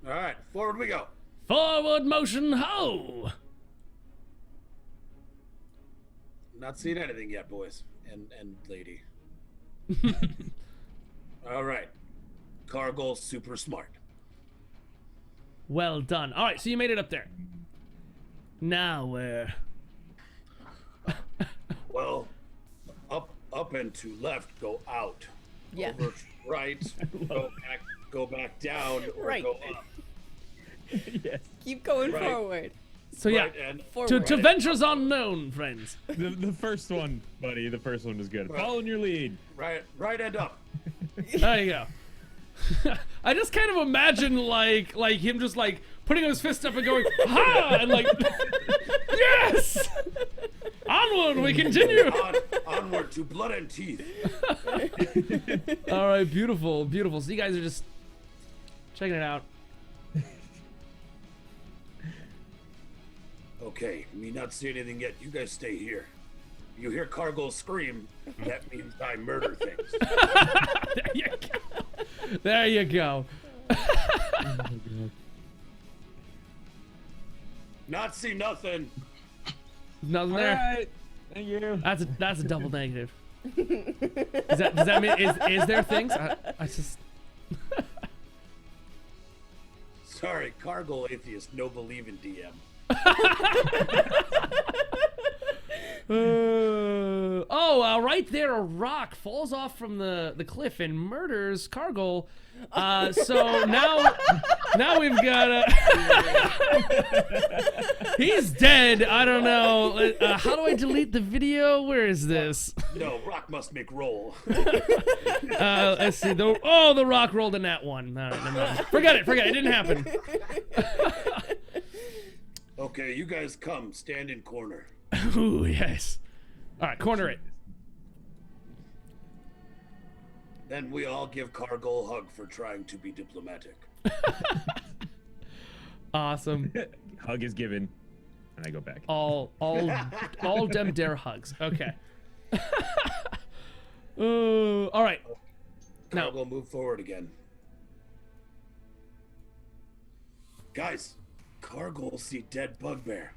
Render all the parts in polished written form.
All right. Forward we go. Forward motion, ho! Not seen anything yet, boys and lady. All right. Cargill's super smart. Well done. All right, so you made it up there. Now where? Well, up and to left, go out. Yeah. Over to right, go back down, or Right. go up. Yes. Keep going Right. forward. So yeah, Right, and Forward. to ventures unknown, friends. The first one, buddy. The first one was good. Following your lead. right and up. There you go. I just kind of imagine like him just like putting his fist up and going ha and like yes. Onward, we continue. Onward to blood and teeth. All right, beautiful, beautiful. So you guys are just checking it out. Okay, me not see anything yet. You guys stay here. You hear Cargill scream, that means I murder things. There you go. There you go. Not see nothing. Nothing All there. right. Thank you. That's a double negative. Does that mean is there things? I just Sorry, Cargill atheist, no believe in DM. Right there, a rock falls off from the cliff and murders Cargill. So now we've got he's dead. I don't know. How do I delete the video? Where is this? No, rock must make roll. Let's see. The rock rolled in that one. All right, never mind. Forget it. It didn't happen. Okay, you guys come, stand in corner. Ooh, yes. All right, corner it. Then we all give Cargill a hug for trying to be diplomatic. Awesome. Hug is given, and I go back. All dem dare hugs. Okay. All right. Now, Cargill, move forward again. Guys, Cargill see dead bugbear.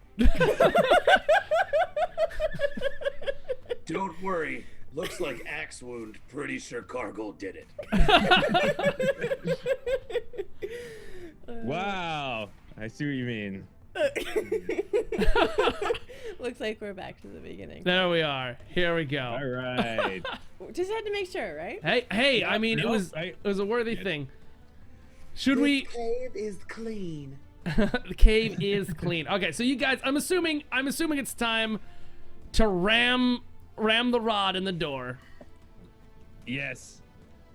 Don't worry. Looks like axe wound. Pretty sure Cargill did it. Wow. I see what you mean. Looks like we're back to the beginning. there we are. Here we go. All right. Just had to make sure, right? Hey. I mean, no, it was a worthy thing. Should we? Cave is clean. The cave is clean. Okay, so you guys, I'm assuming it's time to ram the rod in the door. Yes.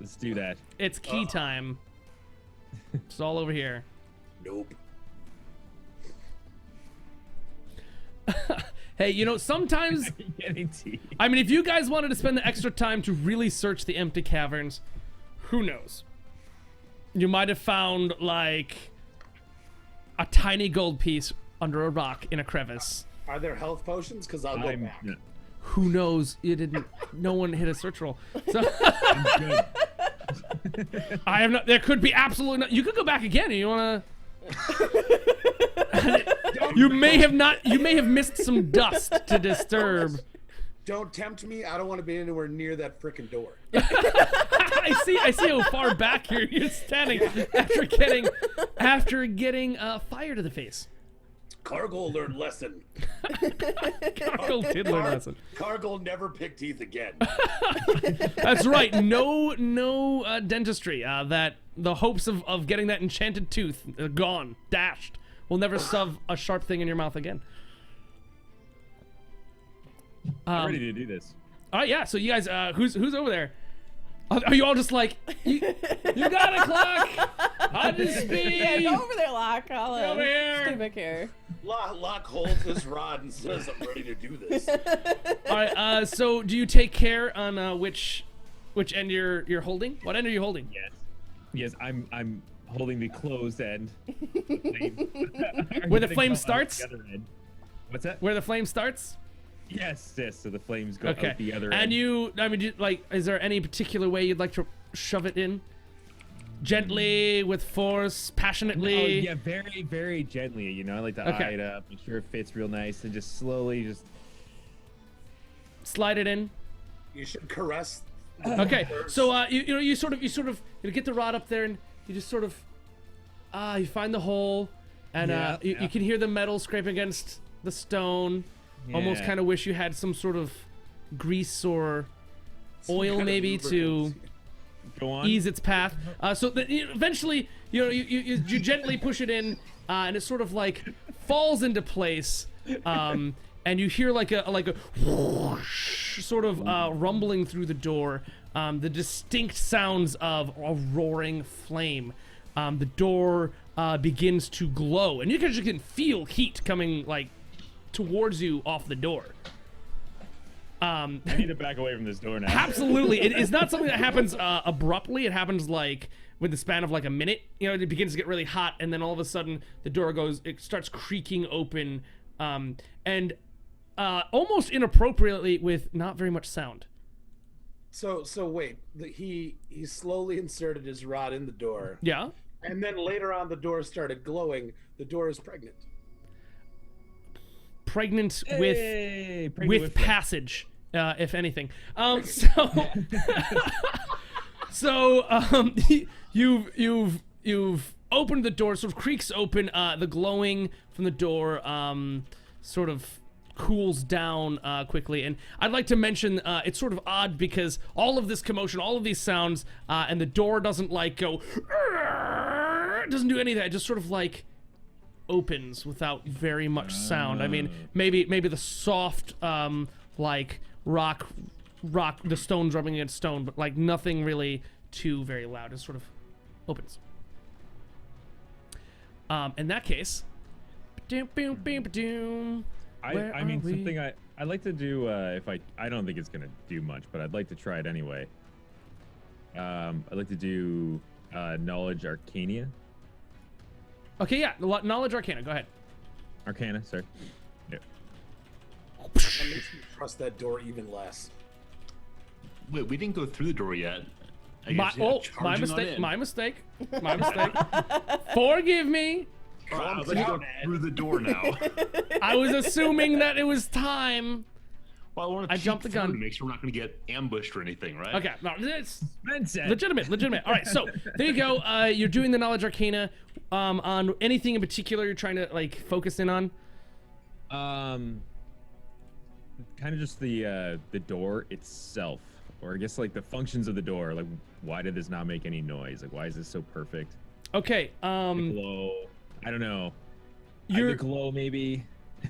Let's do that. It's key time. It's all over here. Nope. Hey, you know, sometimes, Getting tea. I mean, if you guys wanted to spend the extra time to really search the empty caverns, who knows? You might have found, like, a tiny gold piece under a rock in a crevice. Are there health potions? Because I'll go back. Who knows? You didn't. No one hit a search roll. So I'm good. I have not. There could be absolutely no. You could go back again. You wanna? You may have not. You may have missed some dust to disturb. Don't tempt me. I don't want to be anywhere near that frickin' door. I see how far back you're standing after getting fire to the face. Cargill learned lesson. Cargill did learn a lesson. Cargill never picked teeth again. That's right. No dentistry. That the hopes of getting that enchanted tooth gone, dashed. We'll never shove a sharp thing in your mouth again. I'm ready to do this. All right, yeah. So you guys, who's over there? Are you all just like, you got a clock? I just speed. Yeah, go over there, Locke. I'll Over here. stay back here. Locke holds his rod and says, "I'm ready to do this." All right. So do you take care on which end you're holding? What end are you holding? Yes, I'm holding the closed end. Where the flame starts? What's that? Where the flame starts? Yes. So the flames go Okay. out the other And end. is there any particular way you'd like to shove it in? Gently, with force, Oh, passionately. yeah, very, very gently. You know, I like to Okay. eye it up, make sure it fits real nice, and just slowly just. Slide it in. You should caress. Okay, first. so you sort of get the rod up there, and you just sort of you find the hole, and Yeah, you can hear the metal scrape against the stone. Almost Yeah. kind of wish you had some sort of grease or oil kind of maybe to lubricant. Go on. ease its path. So that eventually, you gently push it in, and it sort of like falls into place. And you hear like a whoosh sort of rumbling through the door. The distinct sounds of a roaring flame. The door begins to glow, and you can feel heat coming like towards you off the door. I need to back away from this door now. Absolutely, it is not something that happens abruptly. It happens like with the span of like a minute. You know, it begins to get really hot, and then all of a sudden the door it starts creaking open, and almost inappropriately with not very much sound. So wait. He slowly inserted his rod in the door, Yeah. and then later on the door started glowing. The door is pregnant. Pregnant Hey, with pregnant with passage, if anything. So you've opened the door, sort of creaks open. The glowing from the door sort of cools down quickly, and I'd like to mention it's sort of odd because all of this commotion, all of these sounds, and the door doesn't like go, it doesn't do any of that. It just sort of like opens without very much sound. I mean, maybe the soft like rock the stone drumming against stone, but like nothing really too very loud. It sort of opens. In that case, I where mean are we? something I'd like to do if I don't think it's gonna do much, but I'd like to try it anyway. I'd like to do knowledge arcana. Okay, yeah, knowledge arcana. Go ahead. Arcana, sorry. Yeah. That makes me trust that door even less. Wait, we didn't go through the door yet. I My, guess, yeah, my charging on mistake. in. My mistake. My mistake. Forgive me. All right, let's go through the door now. I was assuming that it was time. Well, I want to I jumped the through gun. to make sure we're not going to get ambushed or anything, right? Okay, no, it's Vincent. legitimate. All right, so there you go. You're doing the knowledge arcana on anything in particular you're trying to like focus in on. Kind of just the door itself, or I guess like the functions of the door. Like, why did this not make any noise? Like, why is this so perfect? Okay. The glow. I don't know. You're The glow maybe.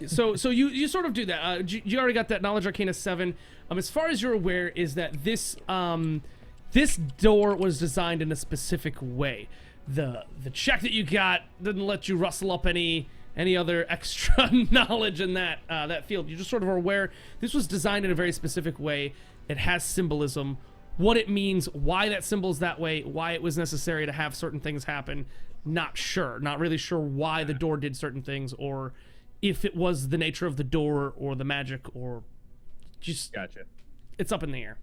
so you sort of do that. You already got that knowledge arcana 7. As far as you're aware, is that this this door was designed in a specific way. The check that you got didn't let you rustle up any other extra knowledge in that field. You just sort of are aware this was designed in a very specific way. It has symbolism, what it means, why that symbol is that way, why it was necessary to have certain things happen. Not really sure why the door did certain things, or if it was the nature of the door or the magic, or just Gotcha. it's up in the air.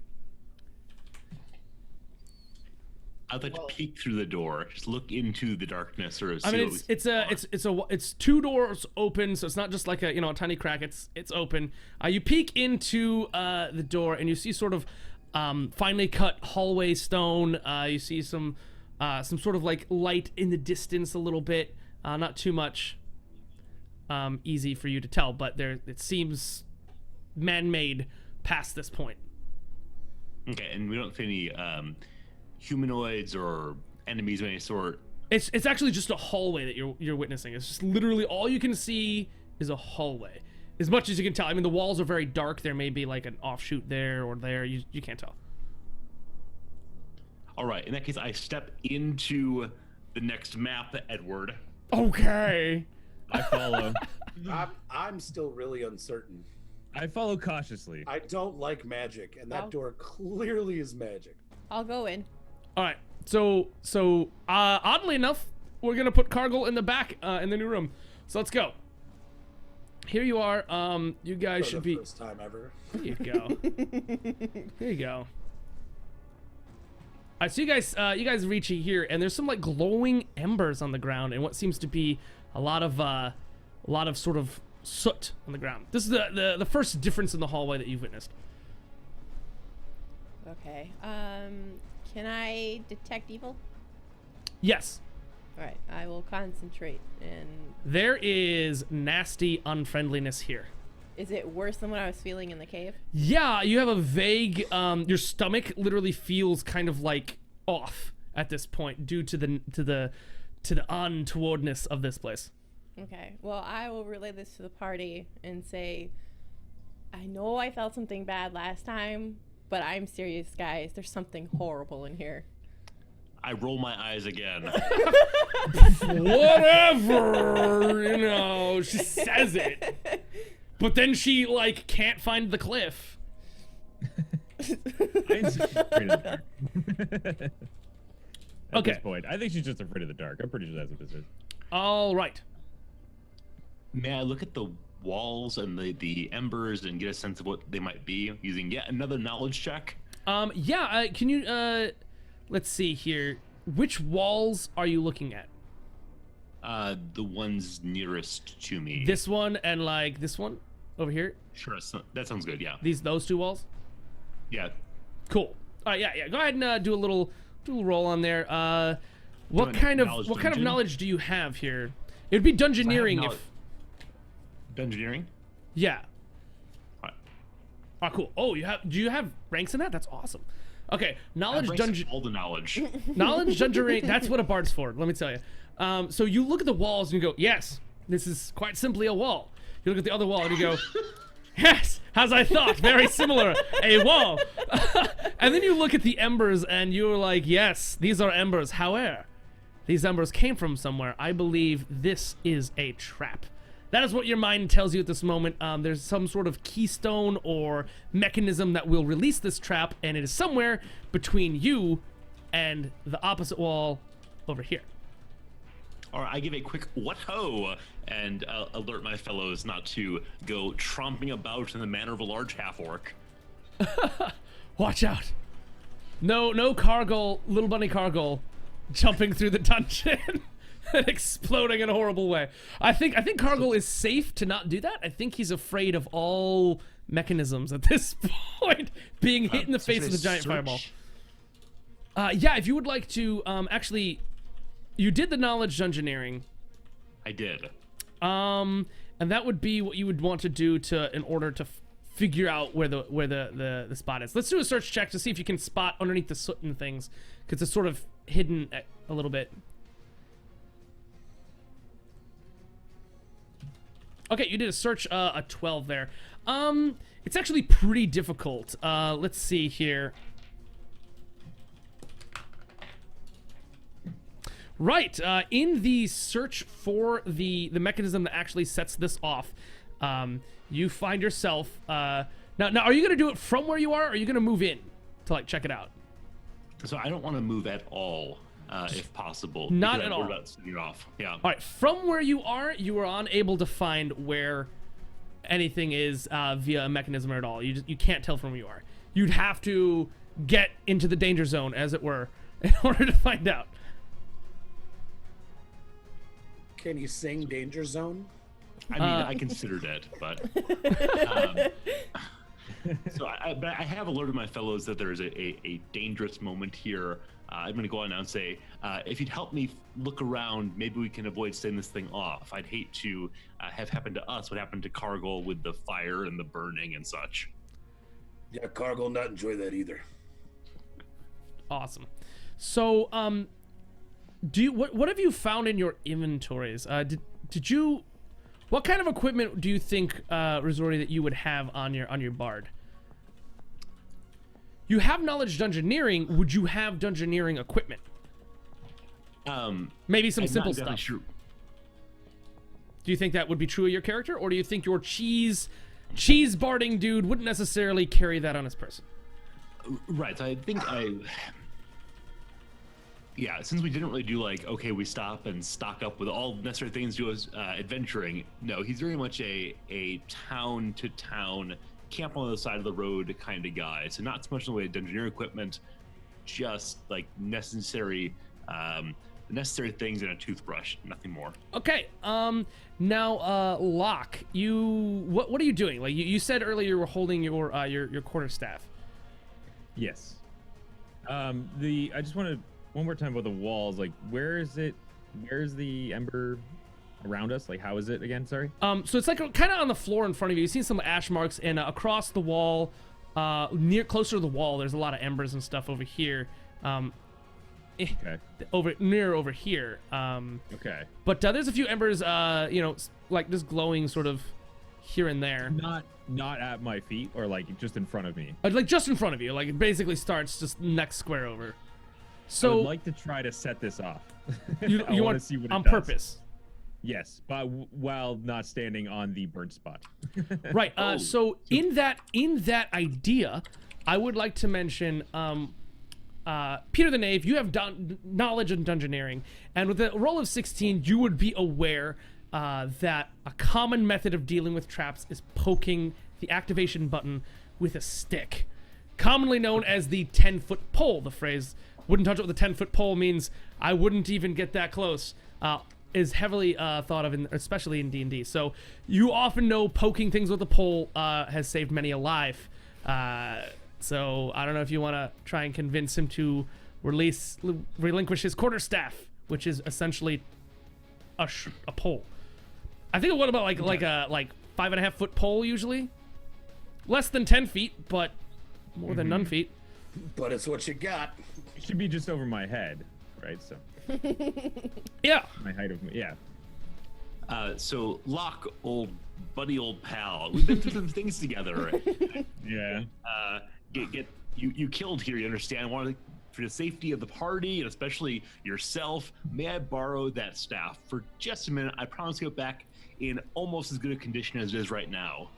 I'd like to peek through the door, just look into the darkness, or I mean, it's two doors open, so it's not just like a tiny crack. It's open. You peek into the door, and you see sort of finely cut hallway stone. You see some sort of like light in the distance a little bit, not too much. Easy for you to tell, but it seems man-made past this point. Okay, and we don't see any humanoids or enemies of any sort. It's actually just a hallway that you're witnessing. It's just literally all you can see is a hallway, as much as you can tell. I mean, the walls are very dark. There may be like an offshoot there or there. You can't tell. All right, in that case, I step into the next map, Edward. Okay. I follow. I'm still really uncertain. I follow cautiously. I don't like magic, and that Oh. door clearly is magic. I'll go in. All right. So oddly enough, we're gonna put Cargill in the back in the new room. So let's go. Here you are. You guys For should the be. first time ever. Here you go. Here you go. right, so you guys reach here, and there's some like glowing embers on the ground, and what seems to be a lot of sort of soot on the ground. This is the first difference in the hallway that you've witnessed. Okay. Can I detect evil? Yes. All right. I will concentrate. And There is nasty unfriendliness here. is it worse than what I was feeling in the cave? Yeah, you have a vague. Your stomach literally feels kind of like off at this point due to the untowardness of this place. Okay. Well, I will relay this to the party and say, I know I felt something bad last time, but I'm serious, guys. There's something horrible in here. I roll my eyes again. Whatever, you know, she says it. But then she, like, can't find the cliff. I'm just afraid of the dark. At Okay. this point, I think she's just afraid of the dark. I'm pretty sure that's what this is. All right. May I look at the walls and the embers and get a sense of what they might be using yet another knowledge check? Yeah, can you, let's see here. Which walls are you looking at? The ones nearest to me. This one and, like, this one over here? Sure, that sounds good. Yeah. Those two walls? Yeah. Cool. All right, yeah. Go ahead and do a little roll on there. What Doing kind of knowledge knowledge dungeon? do you have here? It would be dungeoneering knowledge- if. Dungeoneering? Yeah. Alright. Oh, cool. Oh, do you have ranks in that? That's awesome. Okay, knowledge Embrace dungeon. all the knowledge. Knowledge dungeoneering. That's what a bard's for. Let me tell you. So you look at the walls and you go, yes, this is quite simply a wall. You look at the other wall and you go, yes, as I thought, very similar, a wall. And then you look at the embers and you're like, yes, these are embers. However, these embers came from somewhere. I believe this is a trap. That is what your mind tells you at this moment. There's some sort of keystone or mechanism that will release this trap, and it is somewhere between you and the opposite wall over here. Or I give a quick what ho and alert my fellows not to go tromping about in the manner of a large half orc. Watch out. No Cargol, little bunny Cargol, jumping through the dungeon and exploding in a horrible way. I think Cargol is safe to not do that. I think he's afraid of all mechanisms at this point, being hit in the face with a giant fireball. Yeah, if you would like to, actually, you did the knowledge dungeoneering. I did. And that would be what you would want to do in order to figure out where the spot is. Let's do a search check to see if you can spot underneath the soot and things, because it's sort of hidden a little bit. Okay, you did a search, a 12 there. It's actually pretty difficult. Let's see here. Right, in the search for the mechanism that actually sets this off, you find yourself, now are you gonna do it from where you are, or are you gonna move in to, like, check it out? So I don't want to move at all, if possible. Not because at I'm all. worried about setting it off. Yeah. All right, from where you are unable to find where anything is via a mechanism at all. You can't tell from where you are. You'd have to get into the danger zone, as it were, in order to find out. Can you sing Danger Zone? I mean, I considered it, but but I have alerted my fellows that there's a dangerous moment here. I'm going to go on now and say, if you'd help me look around, maybe we can avoid setting this thing off. I'd hate to have happened to us what happened to Cargill with the fire and the burning and such. Yeah, Cargill will not enjoy that either. Awesome. So, what have you found in your inventories? Did you? What kind of equipment do you think, Rizori, that you would have on your bard? You have knowledge dungeoneering. Would you have dungeoneering equipment? Maybe some I'm simple not entirely stuff. sure. Do you think that would be true of your character, or do you think your cheese barding dude wouldn't necessarily carry that on his person? Right. So I think yeah, since we didn't really do like, okay, we stop and stock up with all necessary things to us adventuring. No, he's very much a town to town, camp on the side of the road kind of guy. So not so much in the way of dungeoneering equipment, just like necessary things and a toothbrush, nothing more. Okay. Now, Locke, what are you doing? Like you said earlier, you were holding your quarterstaff. Yes. I just want to one more time about the walls. Like, where is it? Where's the ember around us? Like, how is it again? Sorry. So it's like kind of on the floor in front of you. You see some ash marks, and across the wall, closer to the wall, there's a lot of embers and stuff over here. Okay. Over here. Okay. But there's a few embers, like just glowing sort of here and there. Not at my feet, or like just in front of me. Like just in front of you. Like it basically starts just next square over. So I would like to try to set this off. you I want to see what it on does. purpose. Yes, but while not standing on the burnt spot. Right. So in that idea, I would like to mention Peter the Knave, you have knowledge in dungeoneering, and with a roll of 16, you would be aware that a common method of dealing with traps is poking the activation button with a stick, commonly known as the 10-foot pole. The phrase "wouldn't touch it with a 10-foot pole" means I wouldn't even get that close. Is heavily thought of, especially in D&D. So you often know poking things with a pole has saved many a life. So I don't know if you want to try and convince him to relinquish his quarterstaff, which is essentially a pole. I think what about like a 5.5 foot pole usually, less than 10 feet, but more than none feet. But it's what you got. It should be just over my head, right? So. Yeah. My height of yeah. So Locke, old buddy, old pal, we've been through some things together. Yeah. You killed here. You understand? For the safety of the party and especially yourself, may I borrow that staff for just a minute? I promise to get back in almost as good a condition as it is right now.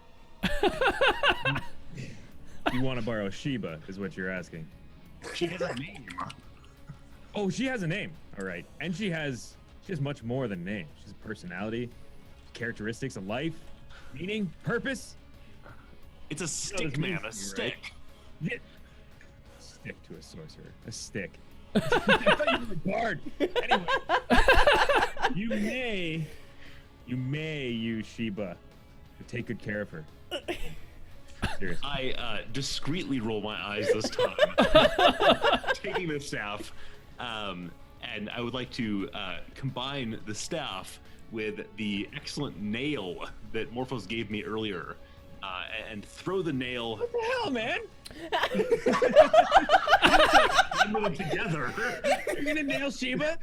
You want to borrow Sheba, is what you're asking. She has a name. Oh, she has a name. All right, and she has much more than a name. She has a personality, characteristics, a life, meaning, purpose. It's a stick, man. A stick. Right? Yeah. Stick to a sorcerer. A stick. I thought you were a bard. Anyway, you may use Sheba to take good care of her. Seriously. I discreetly roll my eyes this time, taking the staff, and I would like to combine the staff with the excellent nail that Morphos gave me earlier, and throw the nail. What the hell, man? Put them together. You're gonna nail Sheba?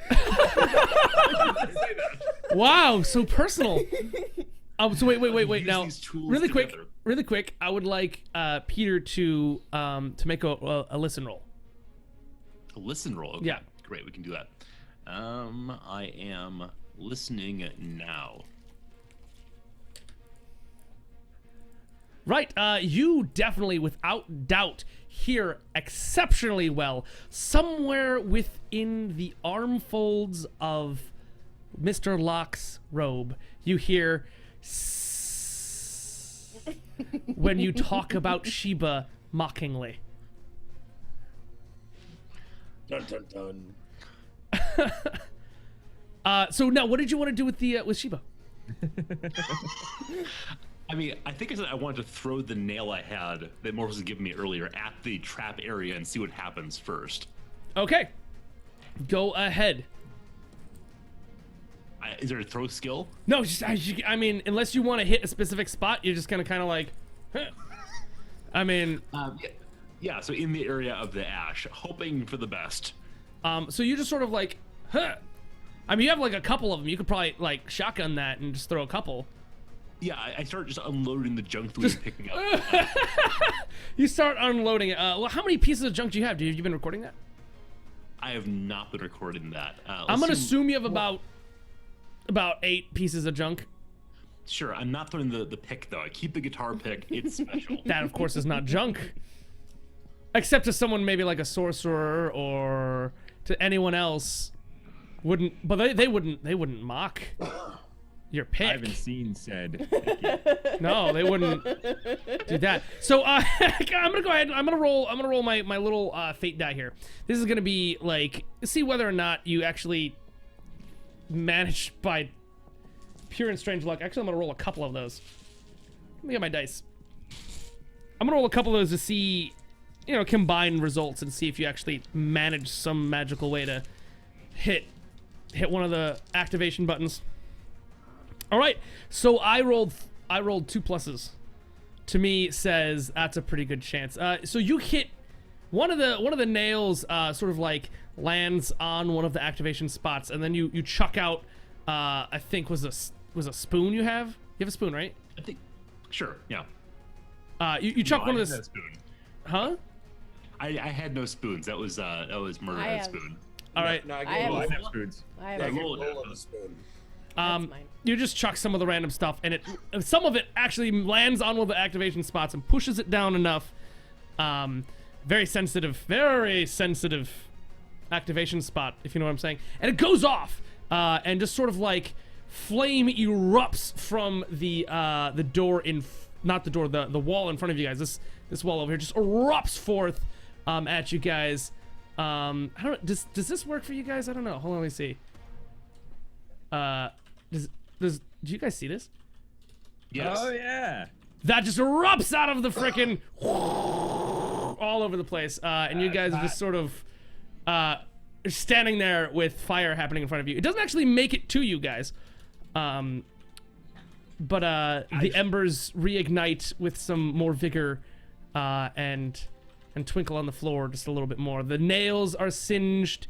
Wow, so personal. So wait. Now, These tools really together. quick. I would like Peter to make a listen roll. A listen roll. Okay. Yeah. Great, we can do that. I am listening now. Right, you definitely, without doubt, hear exceptionally well. Somewhere within the arm folds of Mr. Locke's robe, you hear when you talk about Sheba mockingly. Dun dun dun. So now, what did you want to do with Sheba? I mean, I think I said I wanted to throw the nail I had that Morphos had given me earlier at the trap area and see what happens first. Okay, go ahead. Is there a throw skill? No, I mean, unless you want to hit a specific spot, you're just gonna kind of like, huh. I mean, yeah. So in the area of the ash, hoping for the best. So you just sort of like, huh. I mean, you have like a couple of them. You could probably like shotgun that and just throw a couple. Yeah, I start just unloading the junk that we're picking up. You start unloading it. Well, how many pieces of junk do you have? Have you been recording that? I have not been recording that. I'm gonna assume you have about 8 pieces of junk. Sure, I'm not throwing the pick though. I keep the guitar pick. It's special. That, of course, is not junk. Except to someone maybe like a sorcerer or to anyone else. Wouldn't, but they wouldn't mock. your pick. I haven't seen said. No, they wouldn't do that. So I'm gonna go ahead. I'm gonna roll my little fate die here. This is gonna be like see whether or not you actually manage by pure and strange luck. Actually, I'm gonna roll a couple of those. Let me get my dice. I'm gonna roll a couple of those to see, combine results and see if you actually manage some magical way to hit one of the activation buttons. All right, so I rolled 2 pluses. To me, says that's a pretty good chance. So you hit one of the nails, sort of like lands on one of the activation spots, and then you chuck out. I think was a spoon you have. You have a spoon, right? I think. Sure. Yeah. You chuck one of the the. spoon. Huh? I had no spoons. That was Murder had spoon. All right. No, I I have I have spoons. I have I a get roll it. roll of the spoon. That's mine. You just chuck some of the random stuff, and some of it actually lands on one of the activation spots and pushes it down enough. Very sensitive activation spot, if you know what I'm saying. And it goes off, and just sort of like flame erupts from the door not the door, the wall in front of you guys. This wall over here just erupts forth at you guys. I don't know. Does this work for you guys? I don't know. Hold on, let me see. Do you guys see this? Yes. Oh yeah. That just erupts out of the frickin' all over the place, and you guys are just sort of standing there with fire happening in front of you. It doesn't actually make it to you guys, but the embers reignite with some more vigor, and twinkle on the floor just a little bit more. The nails are singed.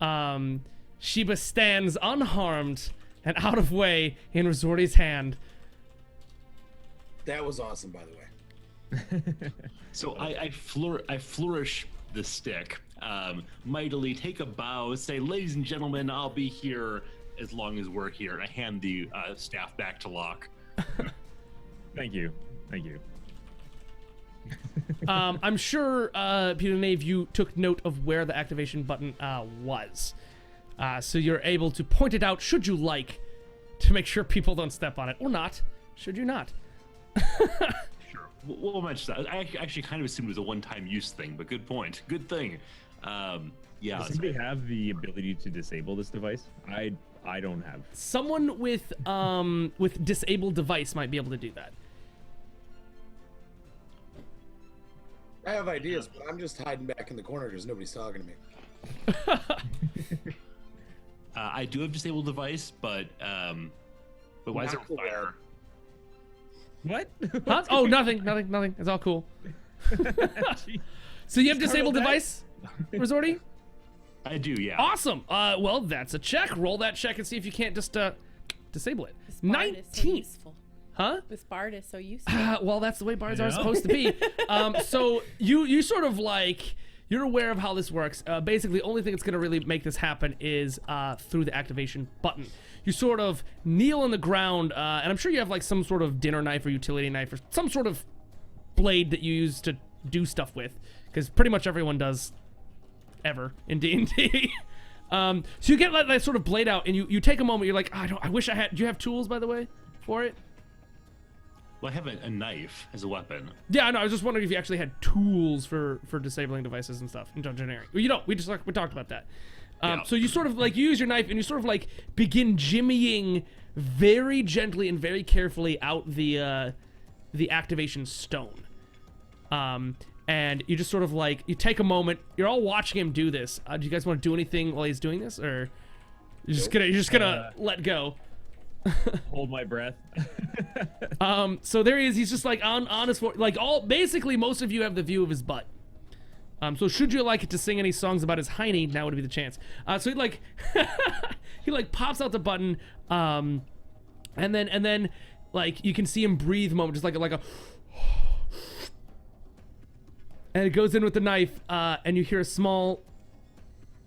Sheba stands unharmed and out of way in Resorti's hand. That was awesome, by the way. So I flourish the stick, mightily take a bow, say, "Ladies and gentlemen, I'll be here as long as we're here." And I hand the staff back to Locke. Thank you. I'm sure, Peter Nave, you took note of where the activation button was. So you're able to point it out, should you like, to make sure people don't step on it. Or not, should you not. Sure. We'll mention that. I actually kind of assumed it was a one-time use thing, but good point. Good thing. Yeah. Does anybody have the ability to disable this device? I don't have. Someone with disabled device might be able to do that. I have ideas, but I'm just hiding back in the corner because nobody's talking to me. I do have disabled device, but why is there Not cool. fire? What? Huh? Oh, nothing. It's all cool. So you have disabled device, Resorty? I do, yeah. Awesome. Well, that's a check. Roll that check and see if you can't just disable it. This bard is so 19. useful. Huh? This bard is so useful. Well, that's the way bards are supposed to be. So you sort of like, you're aware of how this works. Basically, the only thing that's going to really make this happen is through the activation button. You sort of kneel on the ground, and I'm sure you have like some sort of dinner knife or utility knife or some sort of blade that you use to do stuff with, because pretty much everyone does ever in D&D. So you get that sort of blade out, and you take a moment. You're like, I wish I had. Do you have tools, by the way, for it? Well, I have a knife as a weapon. Yeah, no, I was just wondering if you actually had tools for disabling devices and stuff in Dungeoneering. Well, you don't. We talked about that. Yeah. So you sort of like you use your knife and you sort of like begin jimmying very gently and very carefully out the activation stone. And you just sort of like you take a moment. You're all watching him do this. Do you guys want to do anything while he's doing this, or you're just gonna let go? Hold my breath. So there he is. He's just like on his floor. Like basically most of you have the view of his butt. So should you like it to sing any songs about his hiney, now would be the chance. So he like he like pops out the button, and then like you can see him breathe a moment, just like a and it goes in with the knife, and you hear a small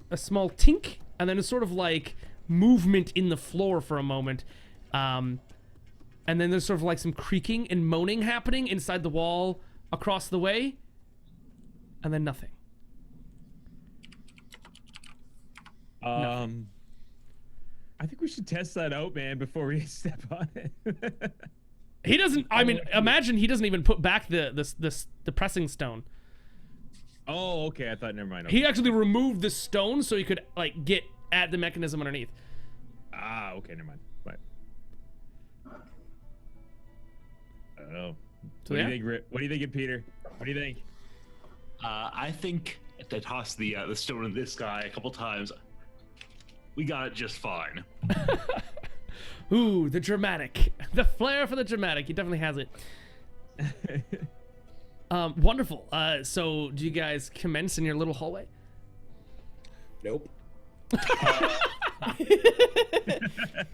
tink, and then a sort of like movement in the floor for a moment. And then there's sort of like some creaking and moaning happening inside the wall across the way. And then nothing. I think we should test that out, man, before we step on it. He doesn't. I mean, imagine he doesn't even put back the pressing stone. Oh, okay. I thought. Never mind. He actually removed the stone so he could like get at the mechanism underneath. Ah, okay. Never mind. But. Oh. So, What yeah. do you think, What do you think, Peter? What do you think? I think if I toss the stone in this guy a couple times, we got it just fine. Ooh, the dramatic, the flair for the dramatic. He definitely has it. Wonderful. So, do you guys commence in your little hallway? Nope.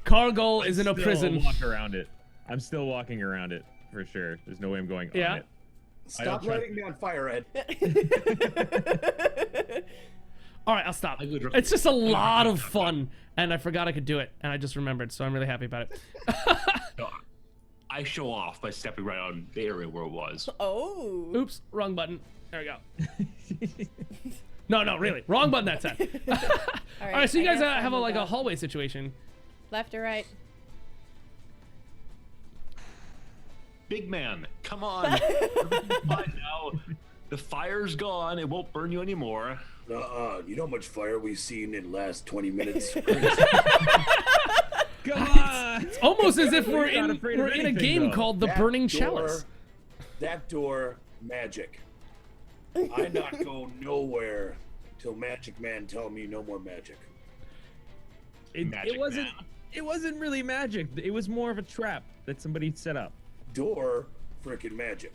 Cargol is in a prison. Walk around it. I'm still walking around it for sure. There's no way I'm going on it. Stop lighting me on fire, Ed. All right, I'll stop. I would It's just a lot of fun, and I forgot I could do it, and I just remembered, so I'm really happy about it. No, I show off by stepping right on the area where it was. Oh. Oops, wrong button. There we go. No, really, wrong button that time. All right, so you I guys guess I'll have a, move like a up. hallway situation. Left or right? Big man, come on. Everything's fine now. The fire's gone. It won't burn you anymore. You know how much fire we've seen in the last 20 minutes? Come on! It's almost as if we're not in afraid of a anything, game though. called The That Burning door- Chalice. That door, magic. I not go nowhere till Magic Man tell me no more magic. Magic wasn't. man. It wasn't really magic. It was more of a trap that somebody set up. Door, frickin' magic.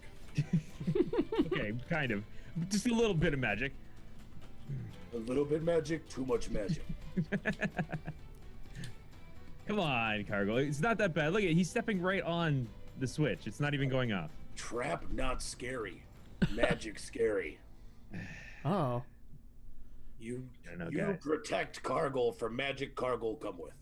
Okay, kind of. Just a little bit of magic. A little bit magic, too much magic. Come on, Cargo. It's not that bad. Look at he's stepping right on the switch. It's not even going off. Trap not scary. Magic scary. Oh. You I don't know, you guys. protect Cargill for magic Cargill come with.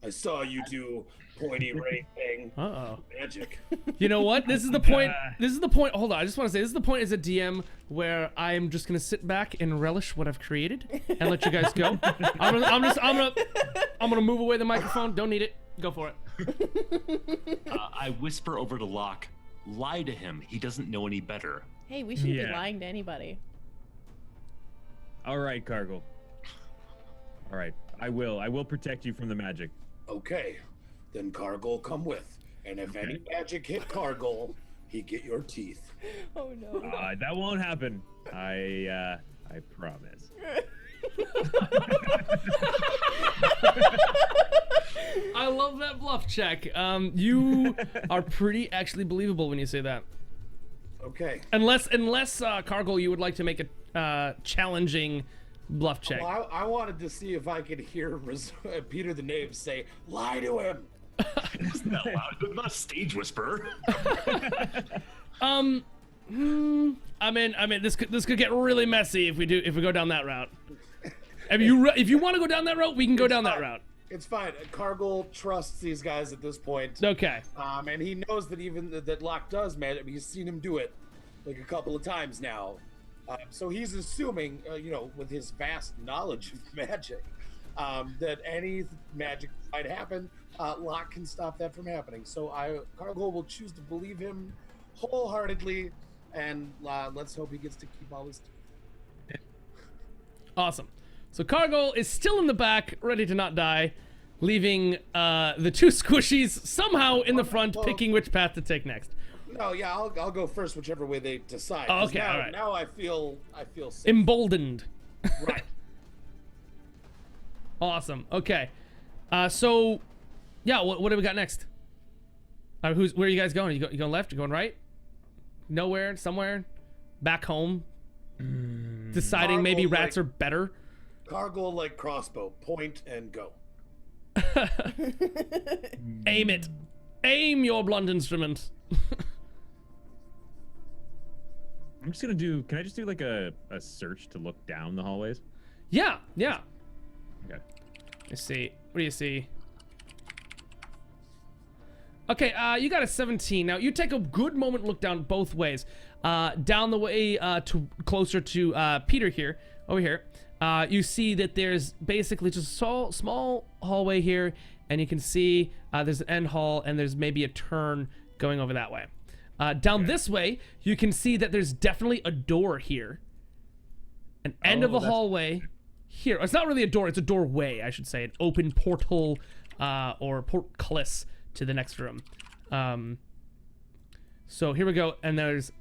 I saw you do pointy ray thing. Uh-oh. Magic. You know what? This is the point. This is the point. Hold on. I just want to say this is the point as a DM where I am just gonna sit back and relish what I've created and let you guys go. I'm gonna move away the microphone. Don't need it. Go for it. I whisper over to Locke, lie to him. He doesn't know any better. Hey, we shouldn't be Yeah. lying to anybody. All right, Cargo. All right, I will protect you from the magic. Okay, then Cargill come with. And if any magic hit Cargill, he get your teeth. Oh no. That won't happen. I promise. I love that bluff check. You are pretty actually believable when you say that. Okay. Unless Cargill, you would like to make a challenging bluff check. Well, I wanted to see if I could hear Peter the Knave say, lie to him. It's not loud. It's not a stage whisper. I mean, this could get really messy if we go down that route. If you want to go down that route, we can go down that route. It's fine. Cargill trusts these guys at this point. Okay. And he knows that even that Locke does magic. He's seen him do it like a couple of times now. So he's assuming, with his vast knowledge of magic, that any magic might happen, Locke can stop that from happening. So Cargill will choose to believe him wholeheartedly, and let's hope he gets to keep all his. Awesome. So Cargill is still in the back, ready to not die, leaving the two squishies somehow in the front, picking which path to take next. No, yeah, I'll go first, whichever way they decide. Oh, 'Cause okay, now, all right. Now I feel safe. Emboldened. Right. Awesome. Okay. So, yeah, what do we got next? Where are you guys going? You going left? You going right? Nowhere? Somewhere? Back home? Deciding maybe Cargill, rats are better? Cargill like crossbow, point and go. Aim it. Aim your blunt instrument. I'm just gonna do. Can I just do like a search to look down the hallways? Yeah. Okay. Let's see. What do you see? Okay, you got a 17. Now, you take a good moment look down both ways. Down the way to closer to Peter here, over here. You see that there's basically just a small hallway here, and you can see there's an end hall, and there's maybe a turn going over that way. Down this way, you can see that there's definitely a door here. An end of a hallway here. It's not really a door, it's a doorway, I should say. An open portal or portcullis to the next room. So here we go, and there's